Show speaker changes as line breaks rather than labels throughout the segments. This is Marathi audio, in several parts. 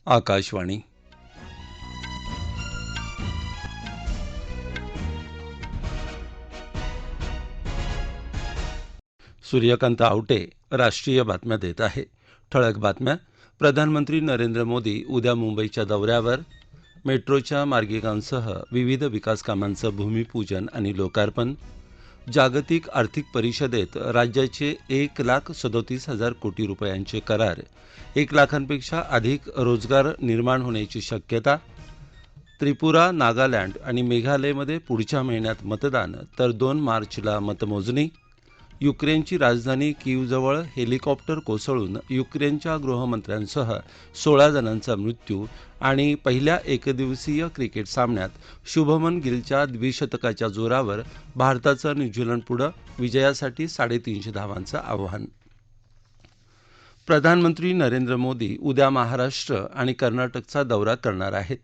आकाशवाणी. सूर्यकांत आवटे राष्ट्रीय बातम्या देत आहे. ठळक बातम्या. प्रधानमंत्री नरेंद्र मोदी उद्या मुंबईच्या दौऱ्यावर. मेट्रोच्या मार्गिकांसह विविध विकास कामांचं भूमिपूजन आणि लोकार्पण. जागतिक आर्थिक परिषदेत राज्याचे 1,37,000 कोटी रुपयांचे करार. 1 लाखांपेक्षा अधिक रोजगार निर्माण होण्याची शक्यता. त्रिपुरा, नागालँड आणि मेघालयमध्ये पुढच्या महिन्यात मतदान, तर 2 मार्चला मतमोजणी. युक्रेनची राजधानी कीवजवळ हेलिकॉप्टर कोसळून युक्रेनच्या गृहमंत्र्यांसह 16 जणांचा मृत्यू. आणि पहिल्या एकदिवसीय क्रिकेट सामन्यात शुभमन गिलच्या द्विशतकाच्या जोरावर भारताचं न्यूझीलंडपुढं विजयासाठी 350 धावांचं आव्हान. प्रधानमंत्री नरेंद्र मोदी उद्या महाराष्ट्र आणि कर्नाटकचा दौरा करणार आहेत.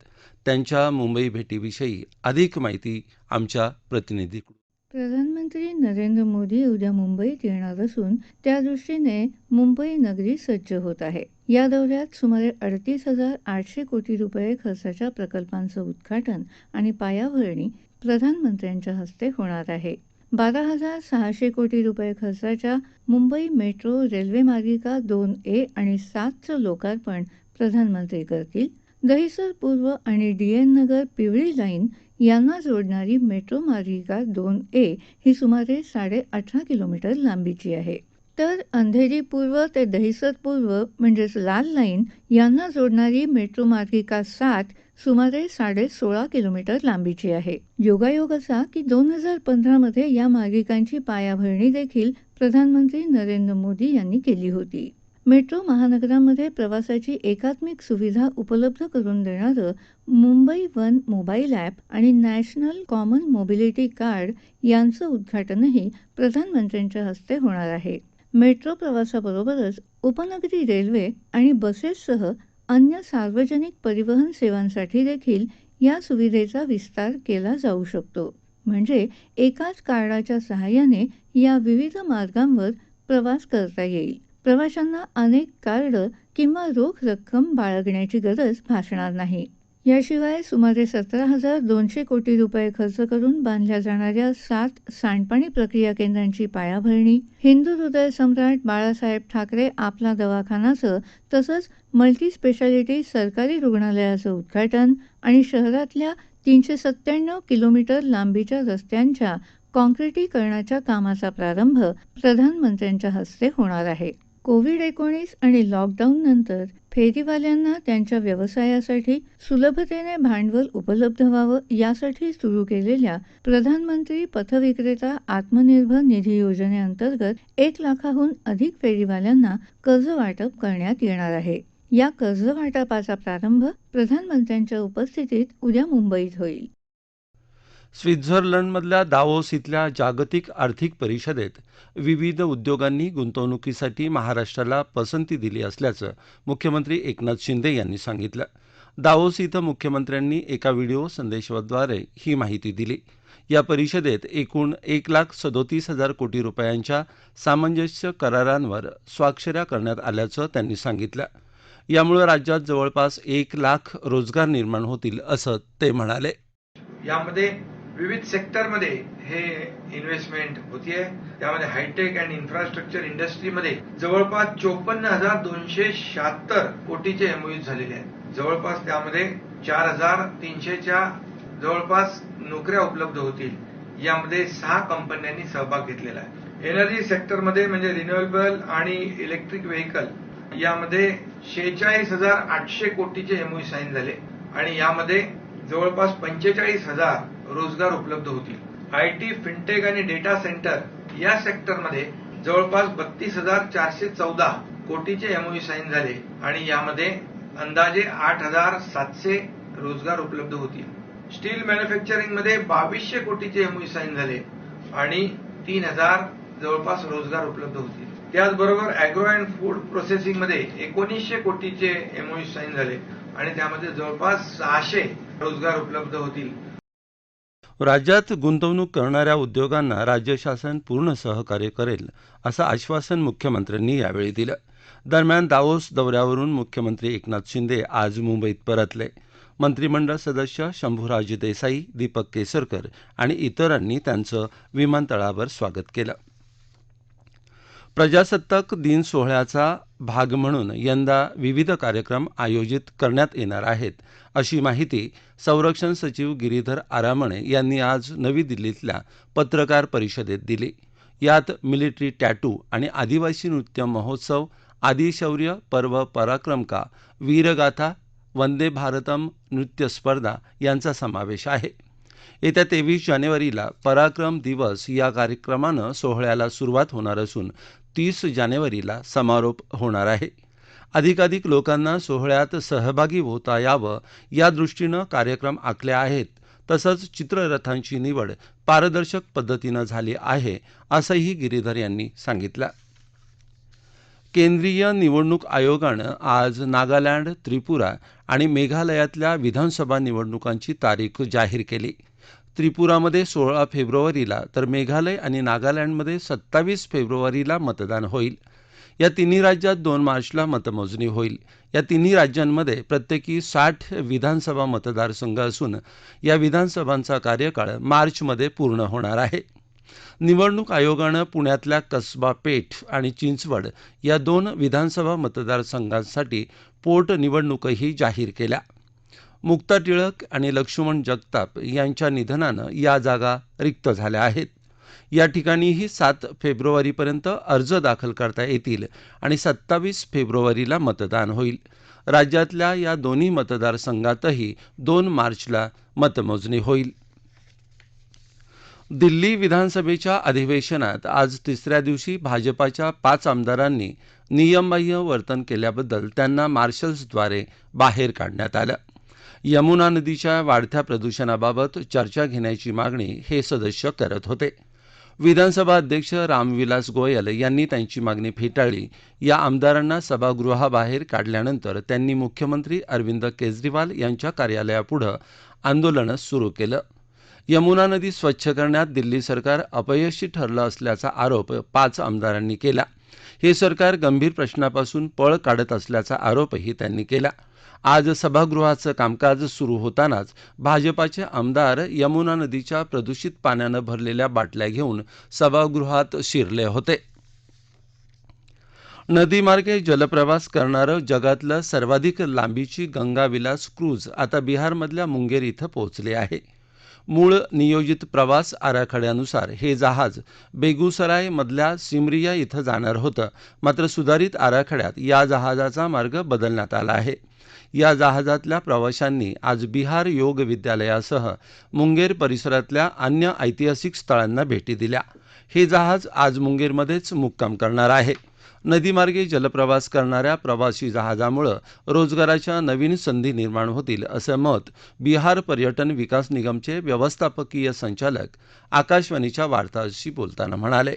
त्यांच्या मुंबई भेटीविषयी अधिक माहिती आमच्या प्रतिनिधीकडून.
प्रधानमंत्री नरेंद्र मोदी उद्या मुंबईत येणार असून त्यादृष्टीने मुंबई नगरी सज्ज होत आहे. या दौऱ्यात सुमारे 38,800 कोटी रुपये खर्चाच्या प्रकल्पांचं उद्घाटन आणि पायाभरणी प्रधानमंत्र्यांच्या हस्ते होणार आहे. 12,600 कोटी रुपये खर्चाच्या मुंबई मेट्रो रेल्वे मार्गिका 2A आणि 7चं लोकार्पण प्रधानमंत्री करतील. दहिसर पूर्व आणि DN नगर पिवळी लाईन यांना जोडणारी मेट्रो मार्गिका 2A ही सुमारे 18.5 किलोमीटर लांबीची आहे. तर अंधेरी पूर्व ते दहिसर पूर्व म्हणजेच लाल लाईन यांना जोडणारी मेट्रो मार्गिका 7 सुमारे 16.5 किलोमीटर लांबीची आहे. योगायोग असा की 2015 मध्ये या मार्गिकांची पायाभरणी देखील प्रधानमंत्री नरेंद्र मोदी यांनी केली होती. मेट्रो महानगरांमध्ये प्रवासाची एकात्मिक सुविधा उपलब्ध करून देणारं मुंबई वन मोबाईल ॲप आणि नॅशनल कॉमन मोबिलिटी कार्ड यांचं उद्घाटनही प्रधानमंत्र्यांच्या हस्ते होणार आहे. मेट्रो प्रवासाबरोबरच उपनगरी रेल्वे आणि बसेससह अन्य सार्वजनिक परिवहन सेवांसाठी देखील या सुविधेचा विस्तार केला जाऊ शकतो. म्हणजे एकाच कार्डाच्या सहाय्याने या विविध मार्गांवर प्रवास करता येईल. प्रवाशांना अनेक कार्ड किंवा रोख रक्कम बाळगण्याची गरज भासणार नाही. याशिवाय सुमारे 17,200 कोटी रुपये खर्च करून बांधल्या जाणाऱ्या 7 सांडपाणी प्रक्रिया केंद्रांची पायाभरणी, हिंदू हृदय सम्राट बाळासाहेब ठाकरे आपला दवाखानाचं तसंच मल्टी स्पेशालिटी सरकारी रुग्णालयाचं उद्घाटन आणि शहरातल्या 397 किलोमीटर लांबीच्या रस्त्यांच्या काँक्रिटीकरणाच्या कामाचा प्रारंभ प्रधानमंत्र्यांच्या हस्ते होणार आहे. कोविड-19 आणि लॉकडाऊननंतर फेरीवाल्यांना त्यांच्या व्यवसायासाठी सुलभतेने भांडवल उपलब्ध व्हावं यासाठी सुरू केलेल्या प्रधानमंत्री पथविक्रेता आत्मनिर्भर निधी योजनेअंतर्गत 1 लाखाहून अधिक फेरीवाल्यांना कर्ज वाटप करण्यात येणार आहे. या कर्ज वाटपाचा प्रारंभ प्रधानमंत्र्यांच्या उपस्थितीत उद्या मुंबईत होईल.
स्वित्झर्लंडमधल्या दावोस इथल्या जागतिक आर्थिक परिषदेत विविध उद्योगांनी गुंतवणुकीसाठी महाराष्ट्राला पसंती दिली असल्याचं मुख्यमंत्री एकनाथ शिंदे यांनी सांगितलं. दावोस इथं मुख्यमंत्र्यांनी एका व्हिडिओ संदेशाद्वारे ही माहिती दिली. या परिषदेत एकूण 1,37,000 कोटी रुपयांच्या सामंजस्य करारांवर स्वाक्षऱ्या करण्यात आल्याचं त्यांनी सांगितलं. यामुळे राज्यात जवळपास 1 लाख रोजगार निर्माण होतील असं ते म्हणाले.
यामध्ये विविध सेक्टरमध्ये हे इन्व्हेस्टमेंट होतीये. त्यामध्ये हायटेक अँड इन्फ्रास्ट्रक्चर इंडस्ट्रीमध्ये जवळपास 54,276 कोटीचे MOU झालेले आहेत. जवळपास त्यामध्ये 4,300च्या जवळपास नोकऱ्या उपलब्ध होतील. यामध्ये 6 कंपन्यांनी सहभाग घेतलेला आहे. एनर्जी सेक्टरमध्ये म्हणजे रिन्युएबल आणि इलेक्ट्रिक व्हेकल यामध्ये 46,800 कोटीचे MOU साईन झाले आणि यामध्ये जवळपास 45,000 रोजगार उपलब्ध होतील. IT, फिनटेक आणि डेटा सेंटर या सेक्टरमध्ये जवळपास 32,414 कोटीचे MOU साईन झाले आणि यामध्ये अंदाजे 8,700 रोजगार उपलब्ध होतील. स्टील मॅन्युफॅक्चरिंगमध्ये 2,200 कोटीचे MOU साईन झाले आणि 3,000 जवळपास रोजगार उपलब्ध होतील. त्याचबरोबर अॅग्रो अँड फूड प्रोसेसिंगमध्ये 1,900 कोटीचे MOU साईन झाले आणि त्यामध्ये जवळपास 600 रोजगार उपलब्ध होतील.
राज्यात गुंतवणूक करणाऱ्या उद्योगांना राज्य शासन पूर्ण सहकार्य करेल असं आश्वासन मुख्यमंत्र्यांनी यावेळी दिलं. दरम्यान दावोस दौऱ्यावरून मुख्यमंत्री एकनाथ शिंदे आज मुंबईत परतले. मंत्रिमंडळ सदस्य शंभूराज देसाई, दीपक केसरकर आणि इतरांनी त्यांचं विमानतळावर स्वागत केलं. प्रजासत्ताक दिन सोहळ्याचा भाग म्हणून यंदा विविध कार्यक्रम आयोजित करण्यात येणार आहेत, अशी माहिती संरक्षण सचिव गिरीधर आरामणे यांनी आज नवी दिल्लीतल्या पत्रकार परिषदेत दिली. यात मिलिटरी टॅटू आणि आदिवासी नृत्य महोत्सव, आदिशौर्य पर्व पराक्रम का, वीरगाथा, वंदे भारतम नृत्य स्पर्धा यांचा समावेश आहे. येत्या 23 जानेवारीला पराक्रम दिवस या कार्यक्रमानं सोहळ्याला सुरुवात होणार असून 30 जानेवारीला समारोप होणार आहे. अधिकाधिक लोकांना सोहळ्यात सहभागी होता यावं या दृष्टीनं कार्यक्रम आखले आहेत. तसंच चित्ररथांची निवड पारदर्शक पद्धतीनं झाली आहे, असंही गिरीधर यांनी सांगितलं. केंद्रीय निवडणूक आयोगानं आज नागालँड, त्रिपुरा आणि मेघालयातल्या विधानसभा निवडणुकांची तारीख जाहीर केली. त्रिपुरामध्ये 16 फेब्रुवारीला तर मेघालय आणि नागालँडमध्ये 27 फेब्रुवारीला मतदान होईल. या तिन्ही राज्यात 2 मार्चला मतमोजणी होईल. या तिन्ही राज्यांमध्ये प्रत्येकी 60 विधानसभा मतदारसंघ असून या विधानसभांचा कार्यकाळ मार्चमध्ये पूर्ण होणार आहे. निवडणूक आयोगानं पुण्यातल्या कसबा पेठ आणि चिंचवड या 2 विधानसभा मतदारसंघांसाठी पोटनिवडणूकही जाहीर केल्या. मुक्ता टिळक आणि लक्ष्मण जगताप यांच्या निधनानं या जागा रिक्त झाल्या आहेत. या ठिकाणीही 7 फेब्रुवारीपर्यंत अर्ज दाखल करता येतील आणि 27 फेब्रुवारीला मतदान होईल. राज्यातल्या या दोन्ही मतदारसंघातही 2 मार्चला मतमोजणी होईल. दिल्ली विधानसभेच्या अधिवेशनात आज तिसऱ्या दिवशी भाजपाच्या 5 आमदारांनी नियमबाह्य वर्तन केल्याबद्दल त्यांना मार्शल्सद्वारे बाहेर काढण्यात आलं. यमुना नदीच्या वाढत्या प्रदूषणाबाबत चर्चा घेण्याची मागणी हे सदस्य करत होते. विधानसभा अध्यक्ष रामविलास गोयल यांनी त्यांची मागणी फेटाळली. या आमदारांना सभागृहाबाहेर काढल्यानंतर त्यांनी मुख्यमंत्री अरविंद केजरीवाल यांच्या कार्यालयापुढं आंदोलन सुरू केलं. यमुना नदी स्वच्छ करण्यात दिल्ली सरकार अपयशी ठरलं असल्याचा आरोप 5 आमदारांनी केला. हे सरकार गंभीर प्रश्नापासून पळ काढत असल्याचा आरोपही त्यांनी केला. आज सभागृहाचं कामकाज सुरू होतानाच भाजपाचे आमदार यमुना नदीच्या प्रदूषित पाण्यानं भरलेल्या बाटल्या घेऊन सभागृहात शिरले होते. नदीमार्गे जलप्रवास करणारं जगातलं सर्वाधिक लांबीची गंगा विलास क्रूज आता बिहारमधल्या मुंगेर इथं पोहोचले आहे. मूळ नियोजित प्रवास आराखड्यानुसार हे जहाज बेगुसराय मधल्या सिमरिया इथं जाणार होतं. मात्र सुधारित आराखड्यात या जहाजाचा मार्ग बदलण्यात आला आहे. या जहाजातल्या प्रवाशांनी आज बिहार योग विद्यालयासह मुंगेर परिसरातल्या अन्य ऐतिहासिक स्थळांना भेटी दिल्या. हे जहाज आज मुंगेरमध्येच मुक्काम करणार आहे. नदीमार्गे जलप्रवास करणाऱ्या प्रवासी जहाजामुळे रोजगाराच्या नवीन संधी निर्माण होतील, असं मत बिहार पर्यटन विकास निगमचे व्यवस्थापकीय संचालक आकाशवाणीच्या वार्ताहराशी बोलताना म्हणाले.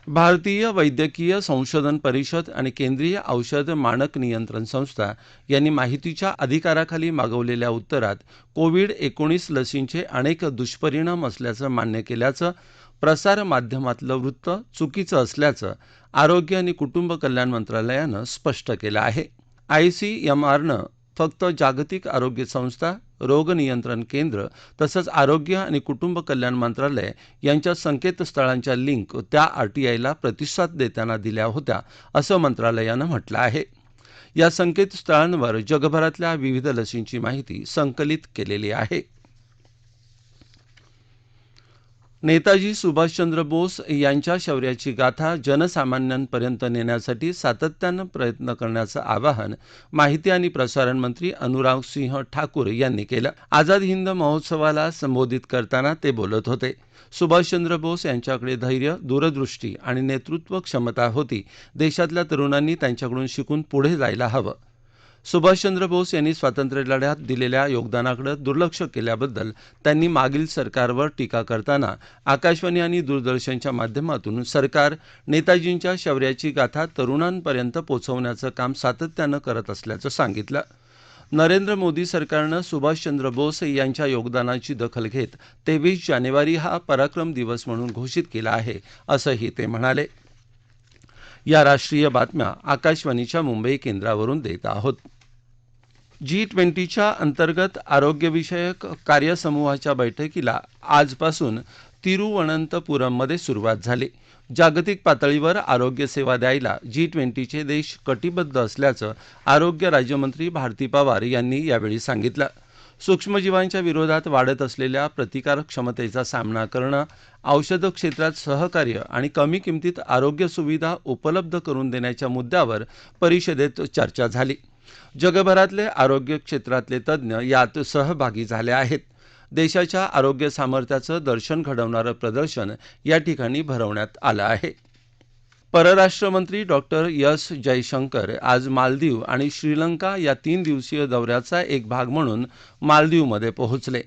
भारतीय वैद्यकीय संशोधन परिषद आणि केंद्रीय औषध मानक नियंत्रण संस्था यांनी माहितीच्या अधिकाराखाली मागवलेल्या उत्तरात कोविड-19 लसींचे अनेक दुष्परिणाम असल्याचं मान्य केल्याचं प्रसारमाध्यमातलं वृत्त चुकीचं असल्याचं आरोग्य आणि कुटुंब कल्याण मंत्रालयानं स्पष्ट केलं आहे. ICMRनं फक्त जागतिक आरोग्य संस्था, रोग नियंत्रण केंद्र तसंच आरोग्य आणि कुटुंब कल्याण मंत्रालय यांच्या संकेतस्थळांच्या लिंक त्या RTIला प्रतिसाद देताना दिल्या होत्या, असं मंत्रालयानं म्हटलं आहे. या संकेतस्थळांवर जगभरातल्या विविध लसींची माहिती संकलित केलेली आहे. नेताजी सुभाषचंद्र बोस यांच्या शौर्याची गाथा जनसामान्यांपर्यंत नेण्यासाठी सातत्यानं प्रयत्न करण्याचं आवाहन माहिती आणि प्रसारण मंत्री अनुराग सिंह ठाकूर यांनी केलं. आझाद हिंद महोत्सवाला संबोधित करताना ते बोलत होते. सुभाषचंद्र बोस यांच्याकडे धैर्य, दूरदृष्टी आणि नेतृत्व क्षमता होती. देशातल्या तरुणांनी त्यांच्याकडून शिकून पुढे जायला हवं. सुभाषचंद्र बोस यांनी स्वातंत्र्य लढ्यात दिलेल्या योगदानाकडे दुर्लक्ष केल्याबद्दल त्यांनी मागील सरकारवर टीका करताना आकाशवाणी आणि दूरदर्शनच्या माध्यमातून सरकार नेताजींच्या शौर्याची गाथा तरुणांपर्यंत पोहोचवण्याचं काम सातत्यानं करत असल्याचं सांगितलं. नरेंद्र मोदी सरकारनं सुभाषचंद्र बोस यांच्या योगदानाची दखल घेत 23 जानेवारी हा पराक्रम दिवस म्हणून घोषित केला आहे, असंही ते म्हणाले. या राष्ट्रीय बातम्या आकाशवाणीच्या मुंबई केंद्रावरून देत आहोत. G20च्या अंतर्गत आरोग्यविषयक कार्यसमूहाच्या बैठकीला आजपासून तिरुवनंतपुरममध्ये सुरुवात झाली. जागतिक पातळीवर आरोग्य सेवा द्यायला G20चे देश कटिबद्ध असल्याचं आरोग्य राज्यमंत्री भारती पवार यांनी यावेळी सांगितलं. सूक्ष्मजीवांच्या विरोधात वाढत असलेल्या प्रतिकारक क्षमतेचा सामना करणं, औषध क्षेत्रात सहकार्य आणि कमी किमतीत आरोग्य सुविधा उपलब्ध करून देण्याच्या मुद्द्यावर परिषदेत चर्चा झाली. जगभरातले आरोग्य क्षेत्रातले तज्ज्ञ यात सहभागी झाले आहेत. देशाच्या आरोग्य सामर्थ्याचं दर्शन घडवणारं प्रदर्शन या ठिकाणी भरवण्यात आलं आहे. परराष्ट्रमंत्री डॉक्टर एस जयशंकर आज मालदीव आणि श्रीलंका या 3 दिवसीय दौऱ्याचा एक भाग म्हणून मालदीवमध्ये पोहोचले.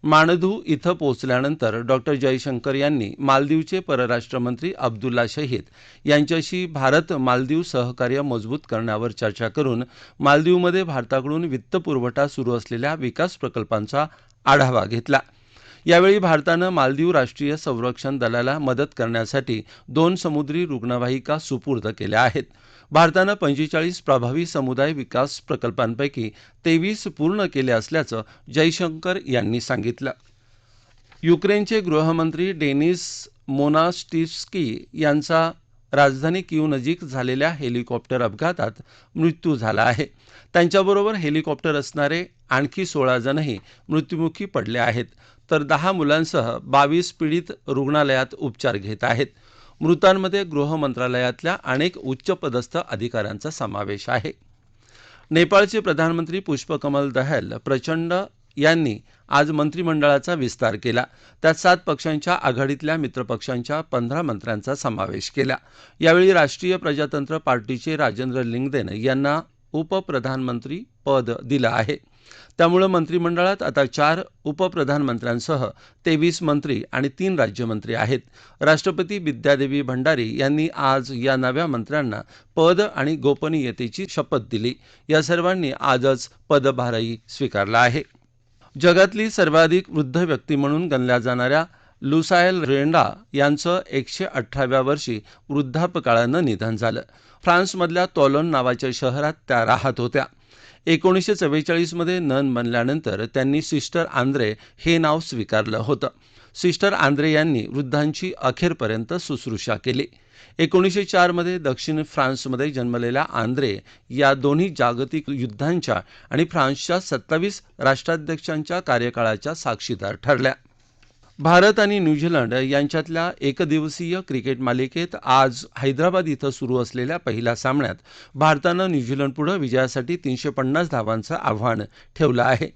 माणधू इथं पोहोचल्यानंतर डॉक्टर जयशंकर यांनी मालदीवचे परराष्ट्रमंत्री अब्दुल्ला शहीद यांच्याशी भारत मालदीव सहकार्य मजबूत करण्यावर चर्चा करून मालदीवमध्ये भारताकडून वित्तपुरवठा सुरू असलेल्या विकास प्रकल्पांचा आढावा घेतला. यावेळी भारतानं मालदीव राष्ट्रीय संरक्षण दलाला मदत करण्यासाठी 2 समुद्री रुग्णवाहिका सुपूर्द केल्या आहेत. भारतानं 45 प्रभावी समुदाय विकास प्रकल्पांपैकी 23 पूर्ण केले असल्याचं जयशंकर यांनी सांगितलं. युक्रेनचे गृहमंत्री डेनिस मोनास्टिव्स्की यांचा राजधानी कीवनजीक झालेल्या हेलिकॉप्टर अपघातात मृत्यू झाला आहे. त्यांच्याबरोबर हेलिकॉप्टर असणारे आणखी 16 जणही मृत्युमुखी पडले आहेत, तर 10 मुलांसह 22 पीडित रुग्णालयात उपचार घेत आहेत. मृतांमध्ये गृह मंत्रालयातल्या अनेक उच्चपदस्थ अधिकाऱ्यांचा समावेश आहे. नेपाळचे प्रधानमंत्री पुष्पकमल दहल प्रचंड यांनी आज मंत्रिमंडळाचा विस्तार केला. त्यात 7 पक्षांच्या आघाडीतल्या मित्रपक्षांच्या 15 मंत्र्यांचा समावेश केला. यावेळी राष्ट्रीय प्रजातंत्र पार्टीचे राजेंद्र लिंगदेन यांना उपप्रधानमंत्री पद दिलं आहे. त्यामुळे मंत्रिमंडळात आता 4 उपप्रधानमंत्र्यांसह 23 मंत्री आणि 3 राज्यमंत्री आहेत. राष्ट्रपती विद्यादेवी भंडारी यांनी आज या नव्या मंत्र्यांना पद आणि गोपनीयतेची शपथ दिली. या सर्वांनी आजच पदभारही स्वीकारला आहे. जगातली सर्वाधिक वृद्ध व्यक्ती म्हणून गणल्या जाणाऱ्या लुसायल रेंडा यांचं 118व्या वर्षी वृद्धापकाळानं निधन झालं. फ्रान्समधल्या तोलन नावाच्या शहरात त्या राहत होत्या. 1944मध्ये नन बनल्यानंतर त्यांनी सिस्टर आंद्रे हे नाव स्वीकारलं होतं. सिस्टर आंद्रे यांनी वृद्धांची अखेरपर्यंत शुश्रूषा केली. 1904मध्ये दक्षिण फ्रान्समध्ये जन्मलेल्या आंद्रे या दोन्ही जागतिक युद्धांच्या आणि फ्रान्सच्या 27 राष्ट्राध्यक्षांच्या कार्यकाळाच्या साक्षीदार ठरल्या. भारत आणि न्यूझीलंड यांच्यातल्या एकदिवसीय क्रिकेट मालिकेत आज हैदराबाद इथं सुरू असलेल्या पहिल्या सामन्यात भारतानं न्यूझीलंडपुढे विजयासाठी 350 धावांचं आव्हान ठेवलं आहे.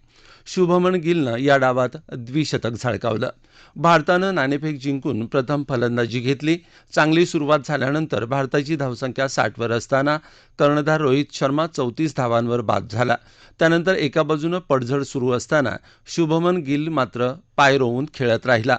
शुभमन गिलनं या डावात द्विशतक झळकावलं. भारतानं नाणेफेक जिंकून प्रथम फलंदाजी घेतली. चांगली सुरुवात झाल्यानंतर भारताची धावसंख्या 60वर असताना कर्णधार रोहित शर्मा 34 धावांवर बाद झाला. त्यानंतर एका बाजूनं पडझड सुरू असताना शुभमन गिल मात्र पाय रोवून खेळत राहिला.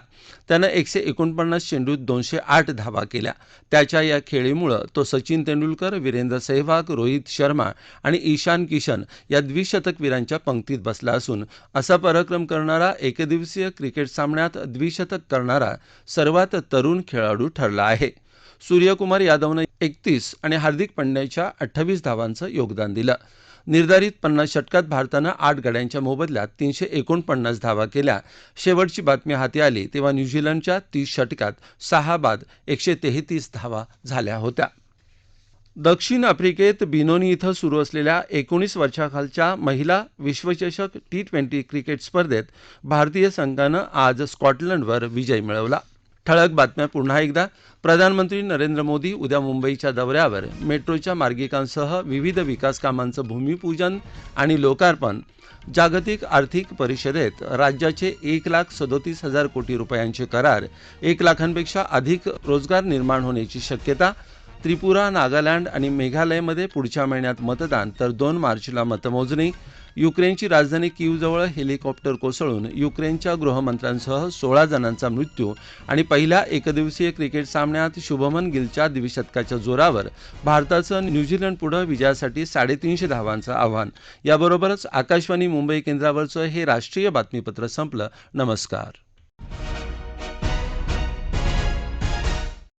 त्यानं 149 चेंडूत 208 धावा केल्या. त्याच्या या खेळीमुळं तो सचिन तेंडुलकर, वीरेंद्र सेहवाग, रोहित शर्मा आणि ईशान किशन या द्विशतकवीरांच्या पंक्तीत बसला असून असा पराक्रम करणारा एकदिवसीय क्रिकेट सामन्यात द्विशतक करणारा सर्वात तरुण खेळाडू ठरला आहे. सूर्यकुमार यादवनं 31 आणि हार्दिक पंड्याच्या 28 धावांचं योगदान दिलं. निर्धारित 50 षटकात भारतानं 8 गड्यांच्या मोबदल्यात 349 धावा केल्या. शेवटची बातमी हाती आली तेव्हा न्यूझीलंडच्या 30 षटकात 6 बाद 133 धावा झाल्या होत्या. दक्षिण आफ्रिकेत बिनोनी इथं सुरू असलेल्या 19 वर्षाखालच्या महिला विश्वचषक T20 क्रिकेट स्पर्धेत भारतीय संघानं आज स्कॉटलंडवर विजय मिळवला. ठळक बातम्या पुन्हा एकदा. प्रधानमंत्री नरेंद्र मोदी उद्या मुंबईच्या दौऱ्यावर मेट्रोच्या मार्गिकांसह विविध विकास कामांचं भूमिपूजन आणि लोकार्पण. जागतिक आर्थिक परिषदेत राज्याचे 1,37,000 कोटी रुपयांचे करार. 1 लाखांपेक्षा अधिक रोजगार निर्माण होण्याची शक्यता. त्रिपुरा, नागालँड आणि मेघालयमध्ये पुढच्या महिन्यात मतदान, तर 2 मार्चला मतमोजणी. युक्रेनची राजधानी कीवजवळ हेलिकॉप्टर कोसळून युक्रेनच्या गृहमंत्र्यांसह 16 जणांचा मृत्यू. आणि पहिल्या एकदिवसीय क्रिकेट सामन्यात शुभमन गिलच्या द्विशतकाच्या जोरावर भारताचं न्यूझीलंडपुढे विजयासाठी 350 धावांचं आव्हान. याबरोबरच आकाशवाणी मुंबई केंद्रावरचं हे राष्ट्रीय बातमीपत्र संपलं. नमस्कार.